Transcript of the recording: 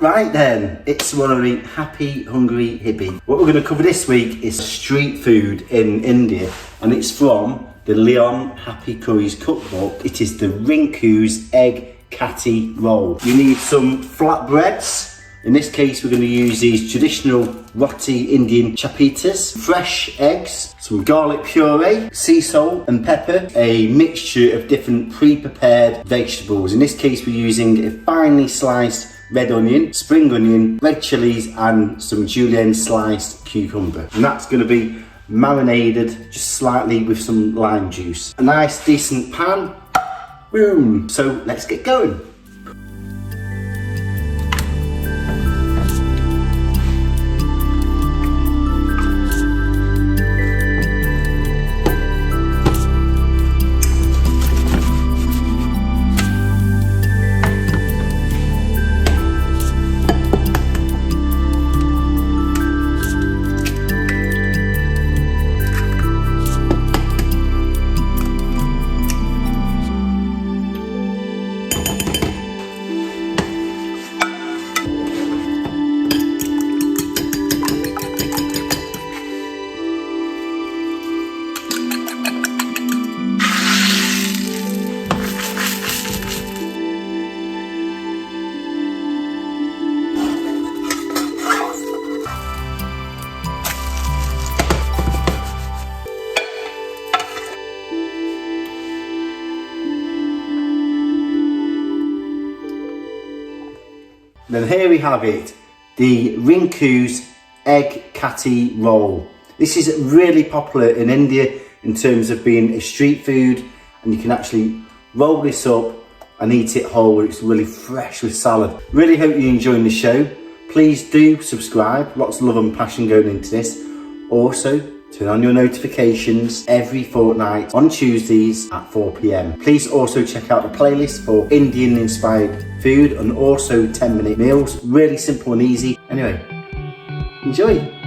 Right then, it's one of the happy, hungry Hibby. What we're going to cover this week is street food in India, and it's from the Leon Happy Curries Cookbook. It is the Rinku's Egg Kati roll. You need some flatbreads. In this case, we're going to use these traditional roti Indian chapatis, fresh eggs, some garlic puree, sea salt and pepper, a mixture of different pre-prepared vegetables. In this case, we're using a finely sliced red onion, spring onion, red chillies and some julienne sliced cucumber. And that's going to be marinated just slightly with some lime juice. A nice decent pan, boom. So let's get going. Then here we have it, the Rinku's Egg Kati roll. This is really popular in India in terms of being a street food, and you can actually roll this up and eat it whole. It's really fresh with salad. Really hope you're enjoying the show. Please do subscribe, lots of love and passion going into this. Also, turn on your notifications every fortnight on Tuesdays at 4 p.m. Please also check out the playlist for Indian inspired food and also 10-minute meals. Really simple and easy. Anyway, enjoy.